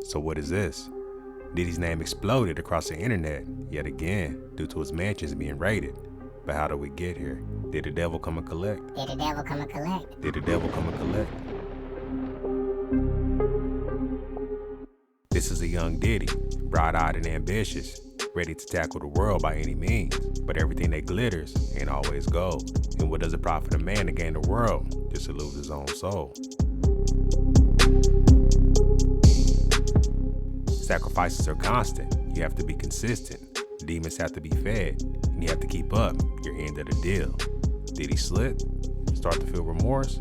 So what is this? Diddy's name exploded across the internet, yet again, due to his mansions being raided. But how did we get here? Did the devil come and collect? Did the devil come and collect? Did the devil come and collect? This is a young Diddy, bright-eyed and ambitious, ready to tackle the world by any means. But everything that glitters ain't always gold. And what does it profit a man to gain the world just to lose his own soul? Sacrifices are constant. You have to be consistent. Demons have to be fed, and you have to keep up your end of the deal. Did he slip? Start to feel remorse?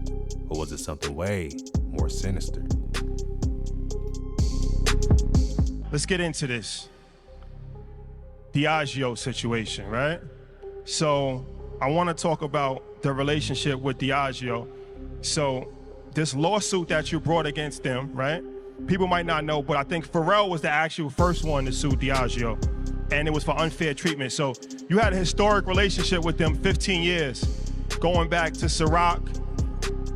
Or was it something way more sinister? Let's get into this Diageo situation, right? So I want to talk about the relationship with Diageo. So this lawsuit that you brought against them, right? People might not know, but I think Pharrell was the actual first one to sue Diageo, and it was for unfair treatment. So you had a historic relationship with them, 15 years, going back to Ciroc,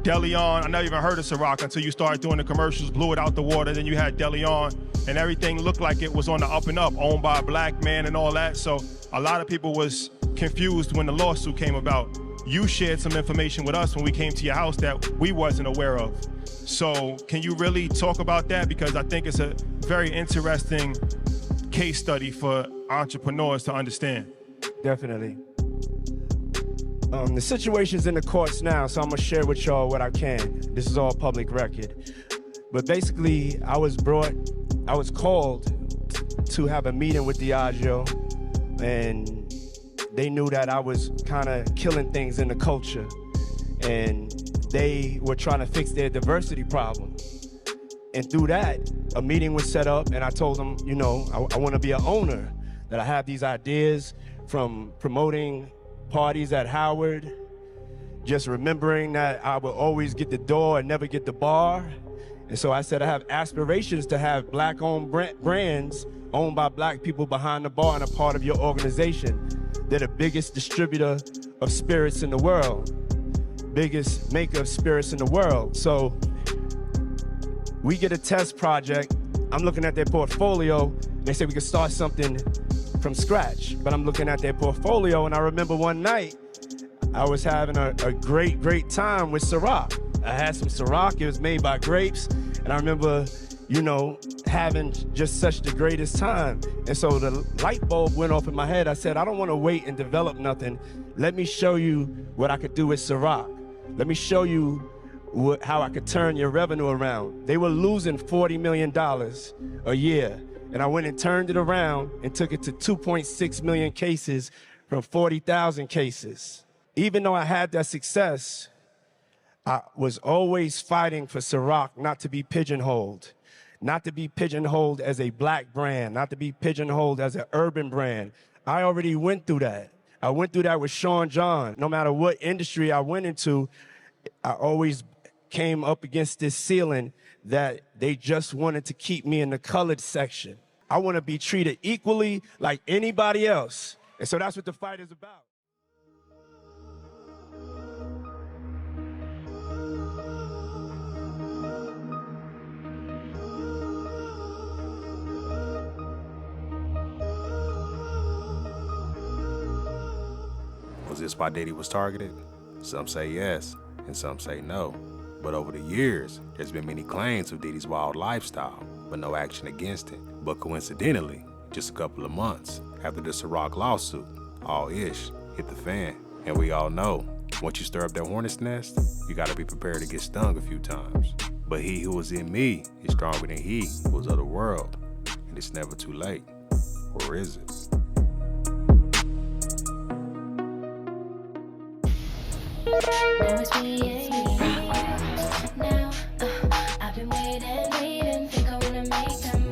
DeLeon. I never even heard of Ciroc until you started doing the commercials, blew it out the water. Then you had DeLeon, and everything looked like it was on the up and up, owned by a black man and all that. So a lot of people was confused when the lawsuit came about. You shared some information with us when we came to your house that we wasn't aware of. So can you really talk about that? Because I think it's a very interesting case study for entrepreneurs to understand. Definitely. The situation's in the courts now, so I'm gonna share with y'all what I can. This is all public record. But basically, I was called to have a meeting with Diageo, and they knew that I was kind of killing things in the culture, and they were trying to fix their diversity problem. And through that, a meeting was set up, and I told them, you know, I want to be an owner, that I have these ideas from promoting parties at Howard, just remembering that I would always get the door and never get the bar. And so I said I have aspirations to have black-owned brands owned by black people behind the bar and a part of your organization. They're the biggest distributor of spirits in the world, biggest maker of spirits in the world. So we get a test project. I'm looking at their portfolio. They say we could start something from scratch, but I'm looking at their portfolio, and I remember one night I was having a great time with Ciroc. I had some Ciroc, it was made by grapes, and I remember, you know, having just such the greatest time. And so the light bulb went off in my head. I said, I don't want to wait and develop nothing. Let me show you what I could do with Ciroc. Let me show you how I could turn your revenue around. They were losing $40 million a year. And I went and turned it around and took it to 2.6 million cases from 40,000 cases. Even though I had that success, I was always fighting for Ciroc not to be pigeonholed, not to be pigeonholed as a black brand, not to be pigeonholed as an urban brand. I already went through that. I went through that with Sean John. No matter what industry I went into, I always came up against this ceiling that they just wanted to keep me in the colored section. I want to be treated equally like anybody else. And so that's what the fight is about. Was this why Diddy was targeted? Some say yes, and some say no. But over the years, there's been many claims of Diddy's wild lifestyle, but no action against it. But coincidentally, just a couple of months after the Ciroc lawsuit, all ish hit the fan. And we all know, once you stir up that hornet's nest, you gotta be prepared to get stung a few times. But he who was in me is stronger than he who was of the world, and it's never too late. Or is it? Now, I've been waiting, think I wanna make a move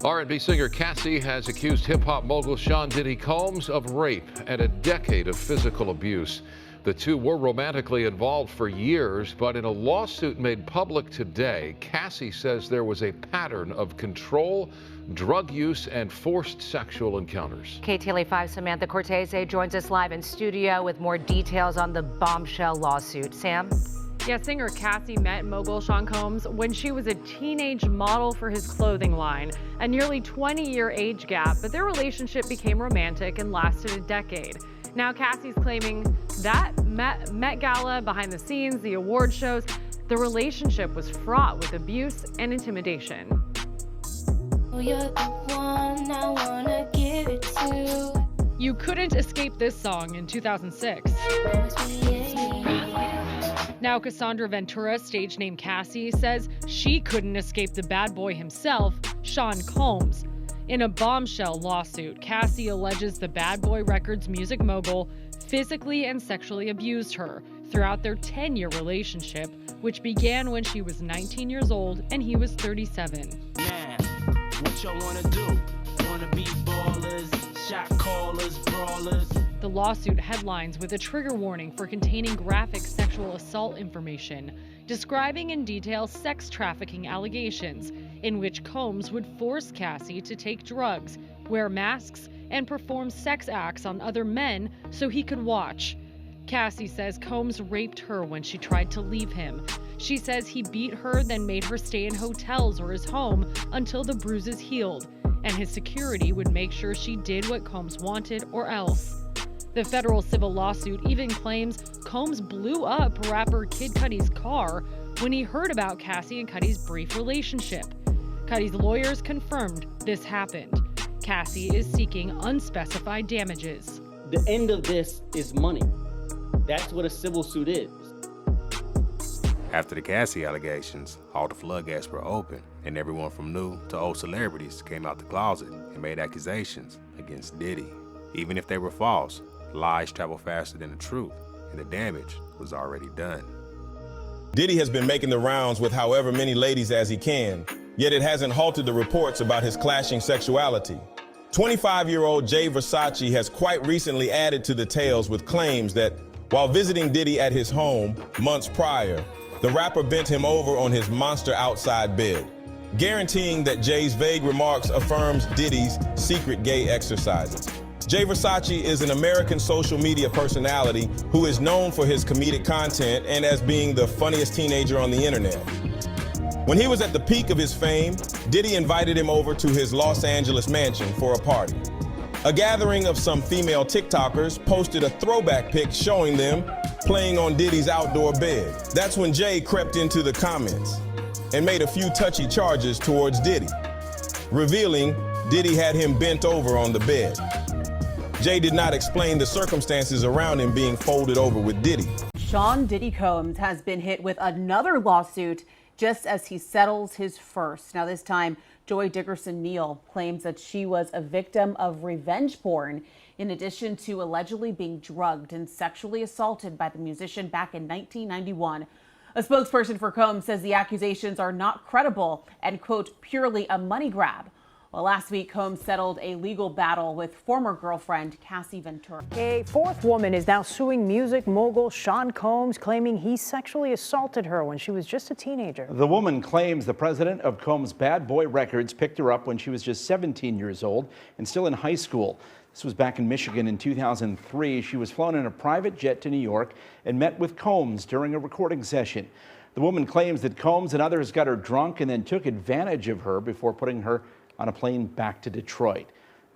now. R&B singer Cassie has accused hip-hop mogul Sean Diddy Combs of rape and a decade of physical abuse. The two were romantically involved for years, but in a lawsuit made public today, Cassie says there was a pattern of control, drug use, and forced sexual encounters. KTLA 5's Samantha Cortese joins us live in studio with more details on the bombshell lawsuit. Sam? Yeah, singer Cassie met mogul Sean Combs when she was a teenage model for his clothing line, a nearly 20-year age gap, but their relationship became romantic and lasted a decade. Now Cassie's claiming that Met Gala, behind the scenes, the award shows, the relationship was fraught with abuse and intimidation. You're the one I wanna give it to. You couldn't escape this song in 2006. Now Cassandra Ventura, stage name Cassie, says she couldn't escape the bad boy himself, Sean Combs. In a bombshell lawsuit, Cassie alleges the Bad Boy Records music mogul physically and sexually abused her throughout their 10-year relationship, which began when she was 19 years old and he was 37. Now, what y'all wanna do? Wanna be ballers, shot callers, brawlers? The lawsuit headlines with a trigger warning for containing graphic sexual assault information, describing in detail sex trafficking allegations, in which Combs would force Cassie to take drugs, wear masks, and perform sex acts on other men so he could watch. Cassie says Combs raped her when she tried to leave him. She says he beat her, then made her stay in hotels or his home until the bruises healed, and his security would make sure she did what Combs wanted or else. The federal civil lawsuit even claims Combs blew up rapper Kid Cudi's car when he heard about Cassie and Cudi's brief relationship. Cudi's lawyers confirmed this happened. Cassie is seeking unspecified damages. The end of this is money. That's what a civil suit is. After the Cassie allegations, all the floodgates were open, and everyone from new to old celebrities came out the closet and made accusations against Diddy. Even if they were false, lies travel faster than the truth, and the damage was already done. Diddy has been making the rounds with however many ladies as he can, yet it hasn't halted the reports about his clashing sexuality. 25-year-old Jay Versace has quite recently added to the tales with claims that while visiting Diddy at his home months prior, the rapper bent him over on his monster outside bed, guaranteeing that Jay's vague remarks affirms Diddy's secret gay exercises. Jay Versace is an American social media personality who is known for his comedic content and as being the funniest teenager on the internet. When he was at the peak of his fame, Diddy invited him over to his Los Angeles mansion for a party. A gathering of some female TikTokers posted a throwback pic showing them playing on Diddy's outdoor bed. That's when Jay crept into the comments and made a few touchy charges towards Diddy, revealing Diddy had him bent over on the bed. Jay did not explain the circumstances around him being folded over with Diddy. Sean Diddy Combs has been hit with another lawsuit just as he settles his first. Now this time, Joy Dickerson-Neal claims that she was a victim of revenge porn in addition to allegedly being drugged and sexually assaulted by the musician back in 1991. A spokesperson for Combs says the accusations are not credible and, quote, purely a money grab. Well, last week, Combs settled a legal battle with former girlfriend Cassie Ventura. A fourth woman is now suing music mogul Sean Combs, claiming he sexually assaulted her when she was just a teenager. The woman claims the president of Combs' Bad Boy Records picked her up when she was just 17 years old and still in high school. This was back in Michigan in 2003. She was flown in a private jet to New York and met with Combs during a recording session. The woman claims that Combs and others got her drunk and then took advantage of her before putting her on a plane back to Detroit.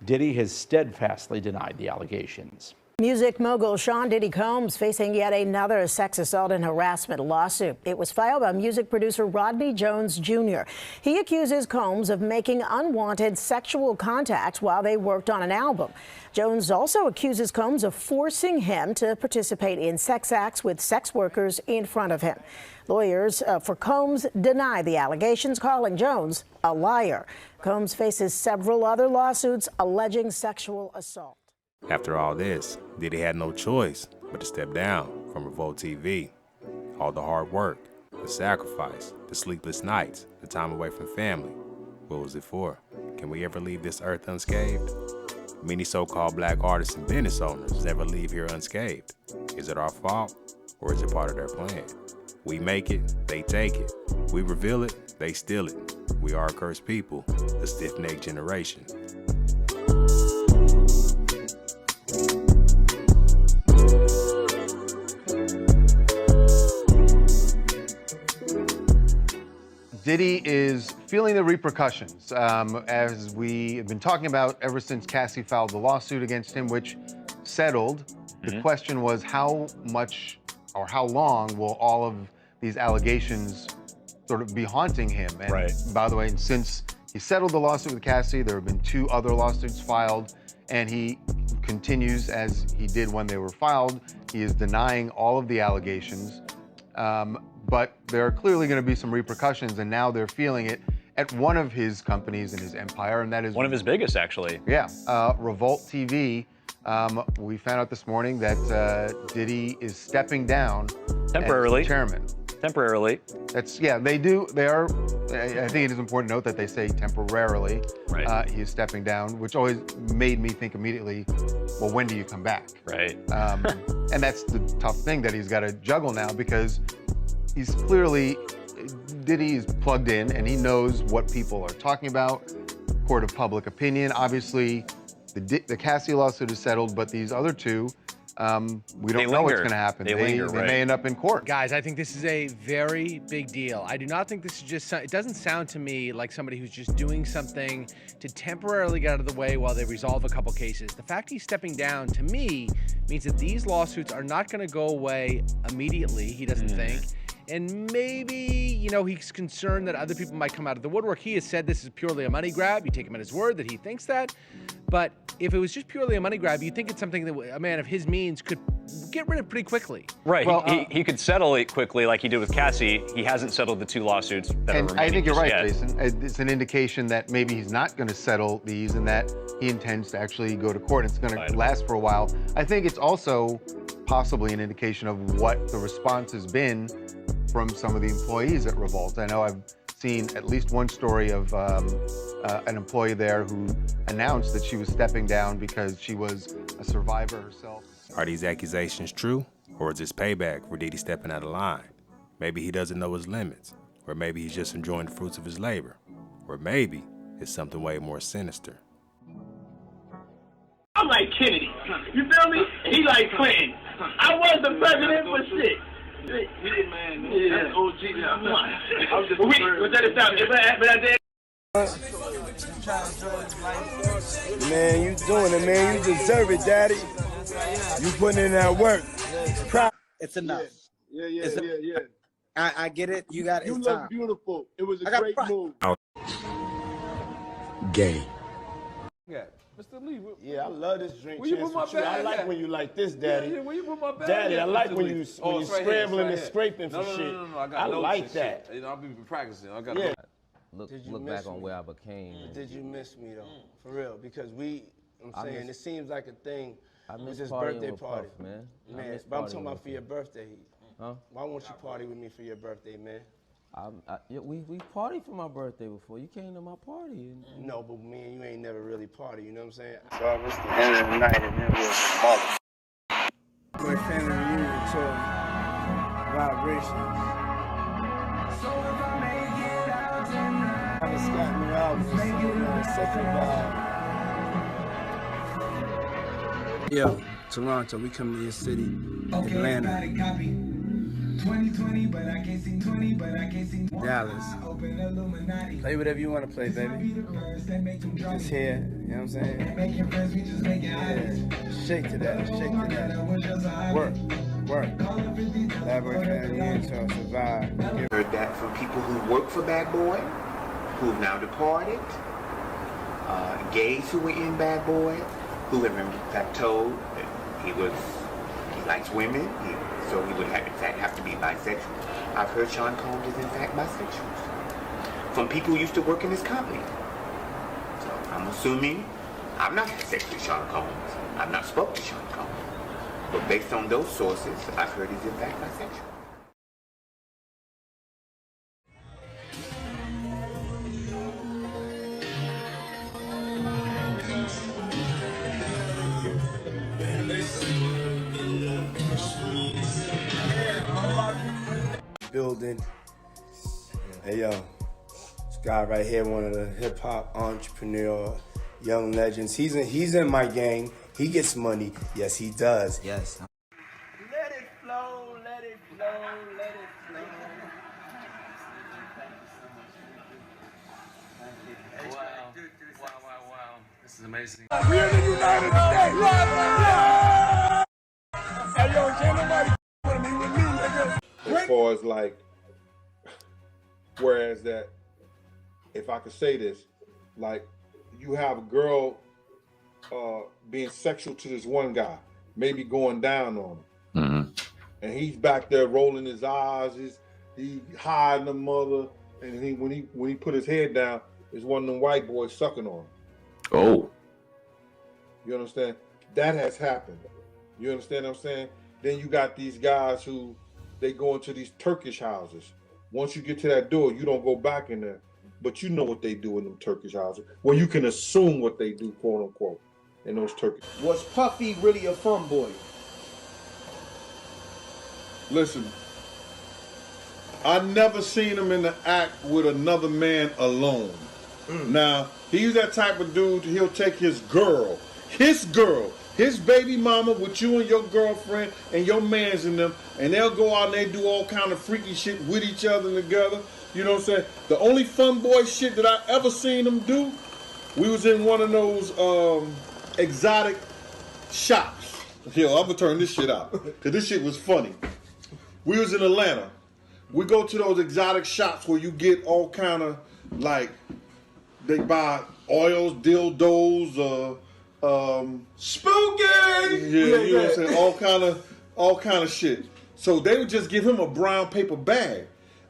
Diddy has steadfastly denied the allegations. Music mogul Sean Diddy Combs facing yet another sex assault and harassment lawsuit. It was filed by music producer Rodney Jones Jr. He accuses Combs of making unwanted sexual contact while they worked on an album. Jones also accuses Combs of forcing him to participate in sex acts with sex workers in front of him. Lawyers for Combs deny the allegations, calling Jones a liar. Combs faces several other lawsuits alleging sexual assault. After all this, Diddy had no choice but to step down from Revolt TV. All the hard work, the sacrifice, the sleepless nights, the time away from family. What was it for? Can we ever leave this earth unscathed? Many so-called black artists and business owners never leave here unscathed. Is it our fault, or is it part of their plan? We make it, they take it. We reveal it, they steal it. We are a cursed people, a stiff-necked generation. Diddy is feeling the repercussions, as we have been talking about ever since Cassie filed the lawsuit against him, which settled. The question was how much or how long will all of these allegations sort of be haunting him? And by the way, since he settled the lawsuit with Cassie, there have been 2 other lawsuits filed, and he continues as he did when they were filed. He is denying all of the allegations. But there are clearly going to be some repercussions, and now they're feeling it at one of his companies in his empire, and that is one of his biggest, actually. Yeah, Revolt TV. We found out this morning that Diddy is stepping down temporarily. As the chairman. Temporarily. That's they do. They are. I think it is important to note that they say temporarily. Right. He is stepping down, which always made me think immediately, well, when do you come back? Right. And that's the tough thing that he's got to juggle now, because he's clearly, Diddy is plugged in and he knows what people are talking about, court of public opinion. Obviously, the Cassie lawsuit is settled, but these other 2, we don't know what's going to happen. They may end up in court. Guys, I think this is a very big deal. I do not think this is just, it doesn't sound to me like somebody who's just doing something to temporarily get out of the way while they resolve a couple cases. The fact he's stepping down, to me, means that these lawsuits are not going to go away immediately, he doesn't think. And maybe, you know, he's concerned that other people might come out of the woodwork. He has said this is purely a money grab. You take him at his word that he thinks that. But if it was just purely a money grab, you'd think it's something that a man of his means could get rid of pretty quickly. Right. Well, he could settle it quickly like he did with Cassie. He hasn't settled the 2 lawsuits that are remaining. I think you're right, Jason. It's an indication that maybe he's not going to settle these and that he intends to actually go to court. It's going to last for a while. I think it's also possibly an indication of what the response has been from some of the employees at Revolt. I know I've seen at least one story of an employee there who announced that she was stepping down because she was a survivor herself. Are these accusations true, or is this payback for Diddy stepping out of line? Maybe he doesn't know his limits, or maybe he's just enjoying the fruits of his labor, or maybe it's something way more sinister. I'm like Kennedy, you feel me? He like Clinton. I was the president for shit. Yeah, man. Yeah. That's OG now. Was that a stop? But I did. Man, you doing it, man. You deserve it, Daddy. You putting in that work. It's enough. Yeah. I get it. You got it. You It's look time. beautiful. It was a great move. Gay. Yeah. Mr. Lee, Yeah, I love this drink. Where you Chance put my with you. I bag like at? when you like this, Daddy. Yeah, where you put my bag Daddy, at, I like Mr. when Lee? you It's when you right here, scrambling right and here. scraping for No, shit. I got I notes like and that. shit. You know, I'll be practicing. I got Yeah. Look back on where I became. Did you miss me though? For real, because I'm saying it seems like a thing. I With miss this partying birthday with party, Puff, man. I Man, miss but I'm talking partying about with for your him. birthday. Huh? Why won't you party with me for your birthday, man? We partied for my birthday before. You came to my party. No, but me and you ain't never really party. You know what I'm saying? So it's the end of the night and then we'll mother. My family reunion to vibrations. Scott new album, such a vibe. Yo, Toronto, we come to your city, Atlanta. 2020, but I can't sing 20, but I can't sing Dallas. Play whatever you want to play, baby. Just here, you know what I'm saying? Yeah. Shake to that, shake to that. Work. Elaborate family until survive. Heard that from people who work for Bad Boy, who've now departed, gays who were in Bad Boy, who have in fact told that he likes women, so he would have, in fact have to be bisexual. I've heard Sean Combs is in fact bisexual. From people who used to work in his company. So I'm assuming, I've not had sex with Sean Combs. I've not spoken to Sean Combs. But based on those sources, I've heard he's in fact bisexual. Building. Hey yo, this guy right here, one of the hip hop entrepreneur, young legends. He's in my gang. He gets money. Yes, he does. Yes. Let it flow, let it flow, let it flow. This is amazing. We are the United States. Hey, yo, can't nobody with me, nigga. As far as like, whereas that, if I could say this, like, you have a girl being sexual to this one guy, maybe going down on him, and he's back there rolling his eyes, he hiding the mother, and when he put his head down, it's one of them white boys sucking on him. Oh. You understand? That has happened. You understand what I'm saying? Then you got these guys who, they go into these Turkish houses. Once you get to that door, you don't go back in there. But you know what they do in them Turkish houses. Well, you can assume what they do, quote unquote, in those Turkish. Was Puffy really a fun boy? Listen, I never seen him in the act with another man alone. Now, he's that type of dude, he'll take his girl, his baby mama with you and your girlfriend and your mans in them, and they'll go out and they do all kind of freaky shit with each other together. You know what I'm saying? The only fun boy shit that I ever seen him do, we was in one of those exotic shops. Yo, I'm gonna turn this shit out, cause this shit was funny. We was in Atlanta. We go to those exotic shops where you get all kind of, like, they buy oils, dildos, spooky. Yeah, you know what I'm saying? All kind of shit. So they would just give him a brown paper bag,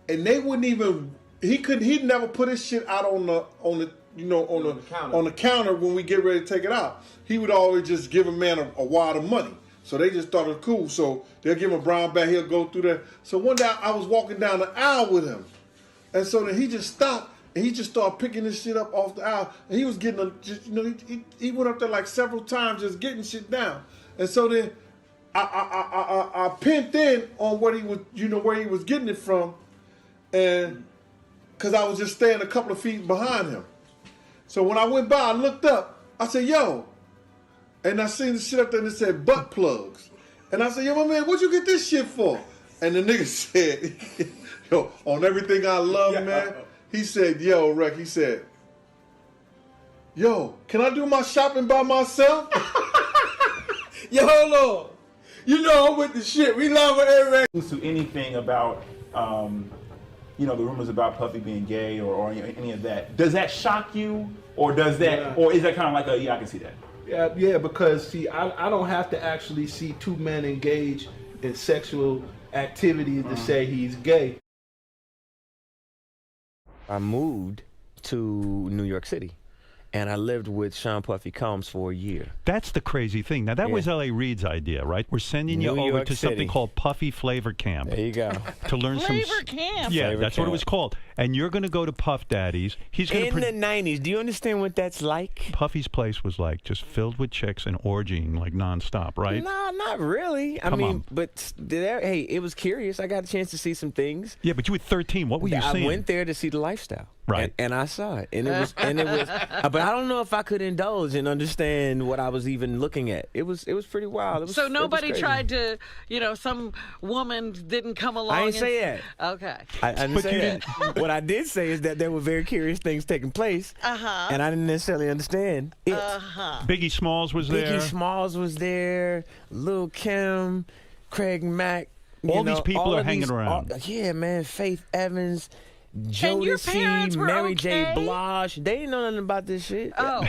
and they wouldn't even. He'd never put his shit out on the counter when we get ready to take it out. He would always just give a man a wad of money. So they just thought it was cool. So they'll give him a brown bag. He'll go through there. So one day I was walking down the aisle with him, and so then he just stopped. And he just started picking this shit up off the aisle. And he was getting, he went up there like several times just getting shit down. And so then I pinned in on what he was, where he was getting it from. And because I was just staying a couple of feet behind him. So when I went by, I looked up. I said, yo. And I seen the shit up there and it said butt plugs. And I said, yo, my man, what'd you get this shit for? And the nigga said, yo, on everything I love, man. He said, yo, Rec, he said, yo, can I do my shopping by myself? Yo, hold on. You know I'm with the shit. We love Aaron. To anything about, the rumors about Puffy being gay or any of that. Does that shock you? Or does that, or is that kind of like I can see that? Yeah, because see, I don't have to actually see two men engage in sexual activity to say he's gay. I moved to New York City, and I lived with Sean Puffy Combs for a year. That's the crazy thing. Now, that was L.A. Reid's idea, right? We're sending you over to something called Puffy Flavor Camp. There you go. To learn Flavor Camp. Yeah, Flavor that's Camp. what it was called. And you're going to go to Puff Daddy's. He's going In the 90s. Do you understand what that's like? Puffy's place was like just filled with chicks and orgying like nonstop, right? No, not really. Come on. But hey, it was curious. I got a chance to see some things. Yeah, but you were 13. What were you seeing? I went there to see the lifestyle. Right. And I saw it. And it was but I don't know if I could indulge and understand what I was even looking at. It was pretty wild. So nobody tried to, some woman didn't come along. I didn't say that. Okay. I didn't say that. What I did say is that there were very curious things taking place. And I didn't necessarily understand it. Biggie Smalls was there. Biggie Smalls was there. Lil Kim, Craig Mack. All these people are hanging around. Yeah, man. Faith Evans. And your parents Jodeci, were Mary okay? J. Blige. They didn't know nothing about this shit. Oh.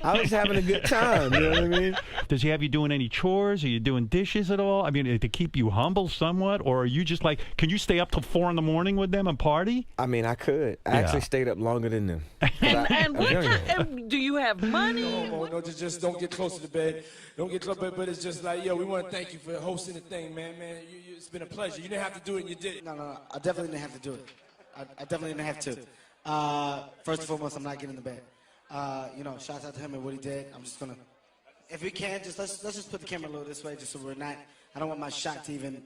I was having a good time. You know what I mean? Does he have you doing any chores? Are you doing dishes at all? I mean, to keep you humble somewhat? Or are you just like, can you stay up till 4 in the morning with them and party? I mean, I could. I actually stayed up longer than them. And do you have money? No, just don't get close to the bed. Don't get close to the bed, but it's just like, yo, we want to thank you for hosting the thing, man. It's been a pleasure. You didn't have to do it, and you did it. No, I definitely didn't have to do it. I definitely didn't have to. First and foremost, I'm not getting in the bed. Shouts out to him and what he did. I'm just gonna, if we can, let's just put the camera a little this way, just so we're not. I don't want my shot to even,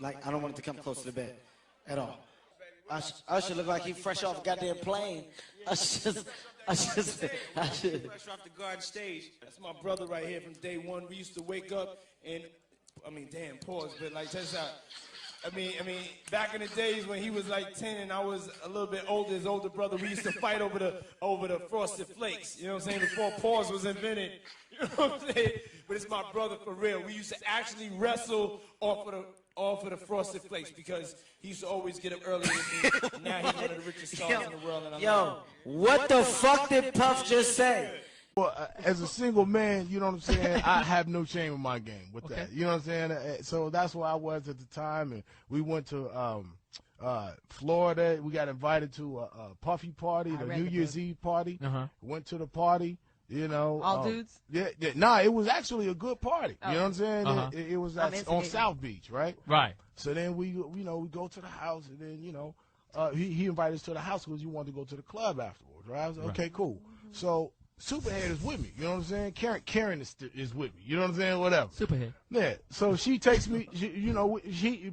I don't want it to come close to the bed, at all. I should look like he fresh off a goddamn plane. I should. Fresh off the garden stage. That's my brother right here from day one. We used to wake up and, pause, but like, check this out. I mean, back in the days when he was like 10 and I was a little bit older, his older brother, we used to fight over the Frosted Flakes. You know what I'm saying? Before pause was invented. You know what I'm saying? But it's my brother for real. We used to actually wrestle off of the Frosted Flakes because he used to always get up early with me. And now he's one of the richest stars in the world. And What the fuck did Puff just say? Well, as a single man, you know what I'm saying, I have no shame in my game with that. You know what I'm saying? So that's where I was at the time, and we went to Florida. We got invited to a Puffy party, the New Year's Eve party. Went to the party. You know, all dudes? Yeah, nah, it was actually a good party. You know what I'm saying? It was on South Beach, right? Right. So then we go to the house, and then he invited us to the house because he wanted to go to the club afterwards, right? I was like, okay, cool. So Superhead is with me, you know what I'm saying? Karen is with me, you know what I'm saying? Whatever. Superhead. Yeah. So she takes me,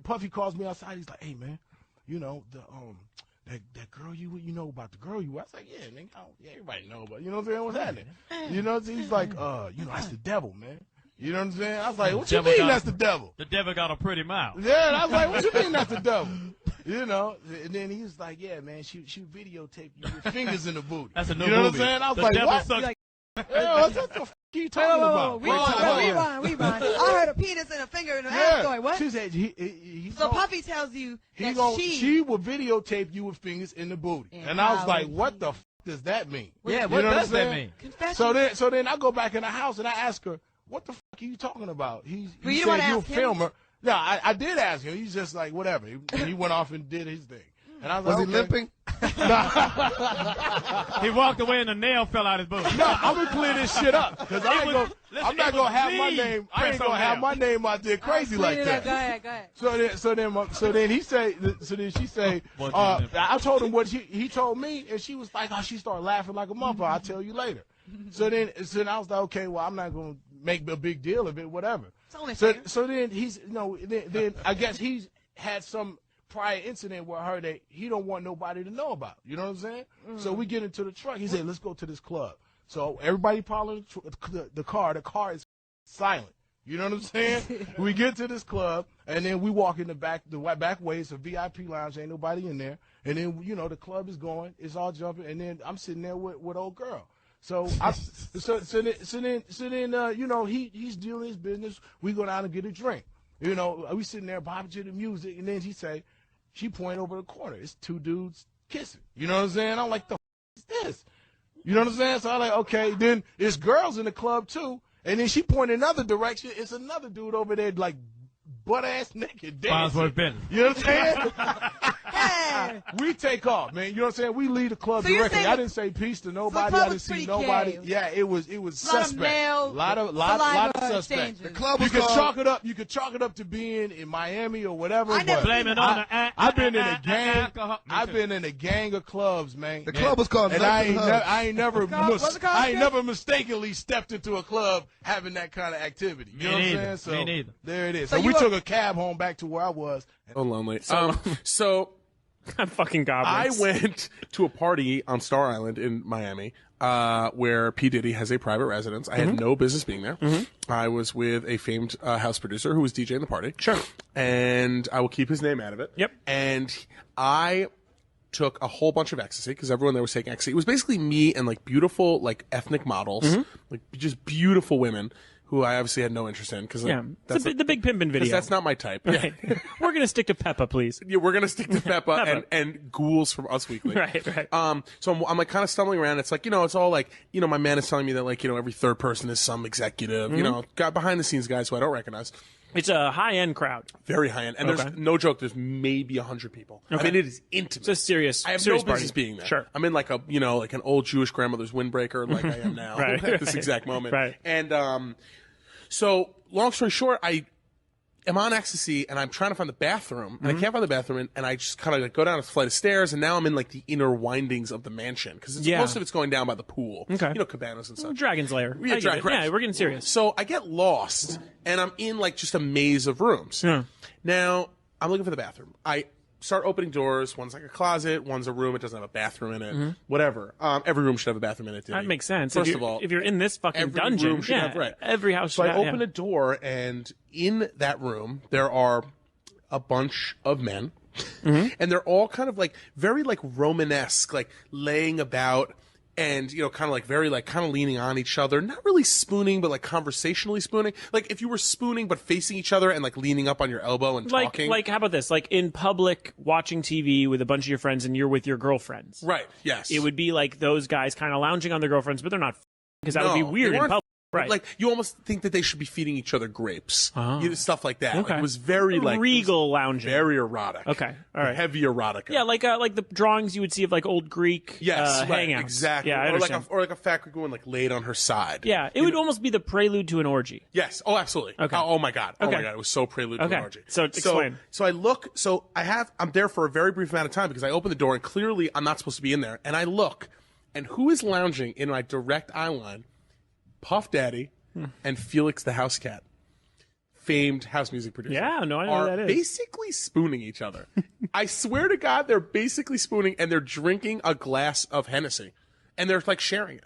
Puffy calls me outside. He's like, hey man, you know that girl you know about the girl you. I was like, yeah, nigga, everybody know about. You know what I'm saying? What's happening? You know, he's like, that's the devil, man. You know what I'm saying? I was like, what you mean that's the devil? The devil got a pretty mouth. Yeah, and I was like, what you mean that's the devil? You know, and then he was like, yeah, man, she videotaped you with fingers in the booty. That's a new You know movie. what I'm saying? I was The like, devil what? sucks. What the fuck are you talking about? Rewind. I heard a penis and a finger in the ass story. What? She said So Puffy tells you that she will videotape you with fingers in the booty. And I was like, what the fuck does that mean? Yeah, You what know does I'm that saying? mean? So then I go back in the house and I ask her, what the fuck are you talking about? He Well, you said didn't you a wanna ask him? filmer. No, I did ask him. He's just like, whatever. He went off and did his thing. And I was Was like, he okay. limping? He walked away and the nail fell out his boot. No, I'm gonna clear this shit up because I'm not gonna have my name. I ain't gonna have my name out there crazy like that. Go ahead. So then she say, I told him what he told me, and she was like, oh, she started laughing like a motherfucker. I'll tell you later. So then I was like, okay, well, I'm not gonna make a big deal of it, whatever. So then then I guess he's had some prior incident with her that he don't want nobody to know about. You know what I'm saying? So we get into the truck. He said, let's go to this club. So everybody following the car. The car is silent. You know what I'm saying? We get to this club, and then we walk in the back way. It's a VIP lounge. Ain't nobody in there. And then, the club is going. It's all jumping. And then I'm sitting there with old girl. So then he's doing his business. We go down and get a drink. We sitting there bobbing to the music, and then she point over the corner. It's two dudes kissing. You know what I'm saying? I'm like, the f is this? You know what I'm saying? So I'm like, okay. Then there's girls in the club too, and then she point another direction. It's another dude over there like butt ass naked dancing. You know what I'm saying? We take off, man. You know what I'm saying? We leave the club directly. I didn't say peace to nobody. I didn't see nobody. Yeah, it was suspect. A lot of suspect. The club was You could chalk it up to being in Miami or whatever. Blame it on the I've been in a gang. I've been in a gang of clubs, man. The club was called and I ain't never called? mistakenly stepped into a club having that kind of activity. You know what I'm saying? So Me neither. there it is. So we took a cab home back to where I was. So lonely. So I'm fucking goblins. I went to a party on Star Island in Miami, where P Diddy has a private residence. I had no business being there. I was with a famed house producer who was DJing the party. Sure. And I will keep his name out of it. Yep. And I took a whole bunch of ecstasy because everyone there was taking ecstasy. It was basically me and like beautiful like ethnic models, like just beautiful women who I obviously had no interest in because that's the big pimpin' video. That's not my type. Right. We're gonna stick to Peppa, please. Yeah, we're gonna stick to Peppa and ghouls from Us Weekly. Right. So I'm like kind of stumbling around. It's like it's all like my man is telling me that like every third person is some executive. Got behind the scenes guys who I don't recognize. It's a high-end crowd. Very high-end. And there's no joke, there's maybe 100 people. Okay. I mean, it is intimate. It's a serious I have serious no business party. being there. Sure. I'm in like a, like an old Jewish grandmother's windbreaker like I am now at this exact moment. Right. And so, long story short, I am on ecstasy and I'm trying to find the bathroom and I can't find the bathroom and I just kind of like go down a flight of stairs and now I'm in like the inner windings of the mansion because most of it's going down by the pool. Okay. Cabanas and stuff. Dragon's Lair. Yeah, Yeah, we're getting serious. So I get lost and I'm in like just a maze of rooms. Yeah. Now I'm looking for the bathroom. I start opening doors. One's like a closet. One's a room. It doesn't have a bathroom in it. Whatever. Every room should have a bathroom in it. That makes sense. First of all, if you're in this fucking every dungeon, room should have, right. every house So should I have. open a door, and in that room there are a bunch of men, and they're all kind of like very like Romanesque, like laying about. And, you know, kind of like very like kind of leaning on each other, not really spooning, but like conversationally spooning. Like if you were spooning, but facing each other and like leaning up on your elbow and talking. Like, how about this? Like in public, watching TV with a bunch of your friends and you're with your girlfriends. Right, yes. It would be like those guys kind of lounging on their girlfriends, but they're not, because that would be weird in public. Right. Like you almost think that they should be feeding each other grapes, stuff like that. Okay. Like, it was very like regal lounging, very erotic. Okay, all right, heavy erotica. Yeah, like the drawings you would see of like old Greek right, hangouts. Exactly. Yeah, I understand. or like a fat Greek woman like laid on her side. Yeah, it would almost be the prelude to an orgy. Yes. Oh, absolutely. Okay. Oh my god. Oh Okay. my god. It was so prelude to an orgy. So explain. So I look. So I'm there for a very brief amount of time because I open the door and clearly I'm not supposed to be in there. And I look, and who is lounging in my direct eye line? Puff Daddy. And Felix the House Cat, famed house music producer. Yeah, no, I know are who that is. basically spooning each other. I swear to God, they're basically spooning, and they're drinking a glass of Hennessy, and they're like sharing it.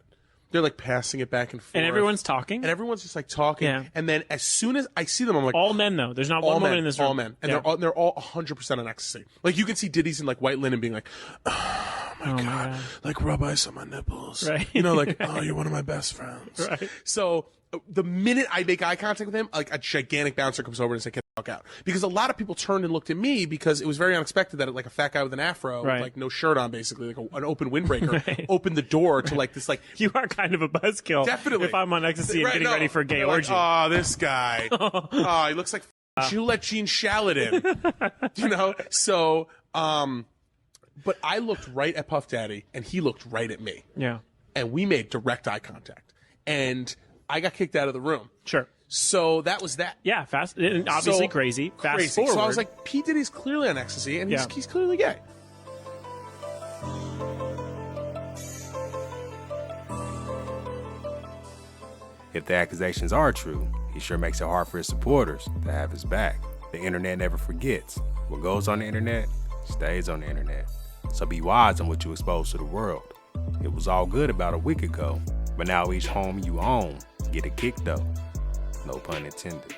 They're like passing it back and forth, And everyone's talking. and everyone's just like talking. Yeah. And then as soon as I see them, I'm like, All men though. There's not all one men, woman in this room. all men, and Yeah. they're all 100% on ecstasy. Like you can see Diddy's in like white linen, being like, "Oh my God, like rub ice on my nipples," Right. You know, like, "Oh, you're one of my best friends." Right. So the minute I make eye contact with him, like a gigantic bouncer comes over and says, "Get the fuck out!" Because a lot of people turned and looked at me because it was very unexpected that like a fat guy with an afro, Right. with like no shirt on, basically like an open windbreaker, opened the door to like this like. You are kind of a buzzkill. Definitely. If I'm on ecstasy and Right, getting no. ready for a gay They're orgy. Like, oh, this guy. Oh, he looks like you let Gene Shalit in. You know? So, but I looked right at Puff Daddy and he looked right at me. Yeah. And we made direct eye contact. And I got kicked out of the room. Sure. So that was that. Yeah, fast. And obviously So crazy. Fast crazy. forward. So I was like, P Diddy's clearly on ecstasy and Yeah. he's clearly gay. If the accusations are true, he sure makes it hard for his supporters to have his back. The internet never forgets. What goes on the internet stays on the internet. So be wise on what you expose to the world. It was all good about a week ago, but now each home you own get a kick though. No pun intended.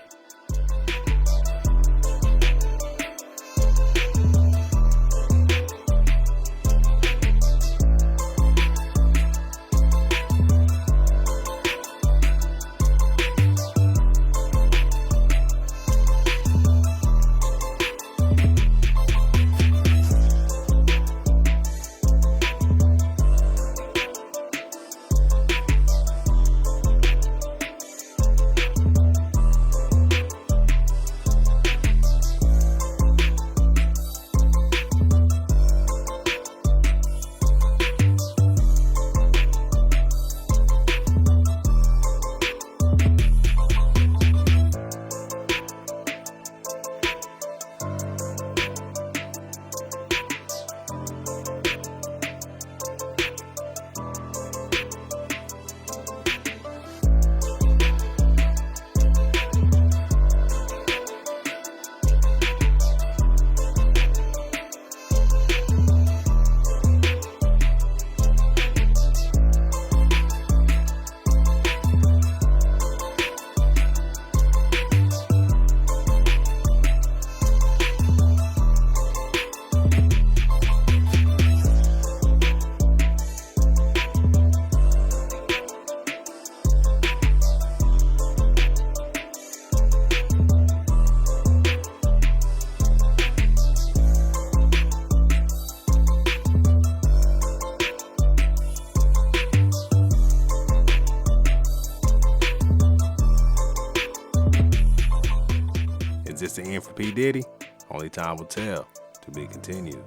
Is this the end for P Diddy? Only time will tell. To be continued.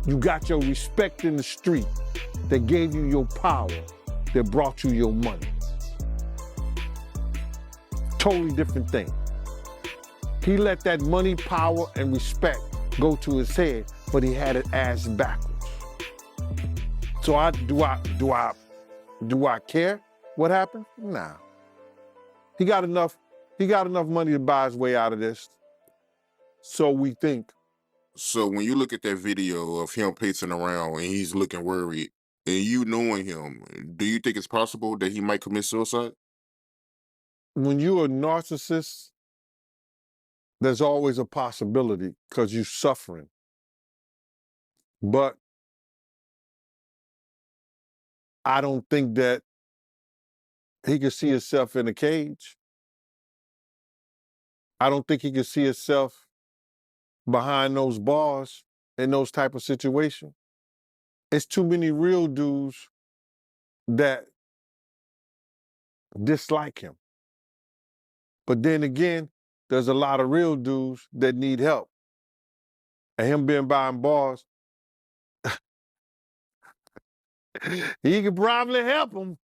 You got your respect in the street that gave you your power, that brought you your money. Totally different thing. He let that money, power, and respect go to his head, but he had it ass backwards. So do I care what happened? Nah. He got enough money to buy his way out of this. So we think So when you look at that video of him pacing around and he's looking worried, and you knowing him, do you think it's possible that he might commit suicide? When you're a narcissist, there's always a possibility because you're suffering. But I don't think that he could see himself in a cage. I don't think he could see himself behind those bars in those type of situations. It's too many real dudes that dislike him. But then again, there's a lot of real dudes that need help. And him being behind bars, he could probably help them.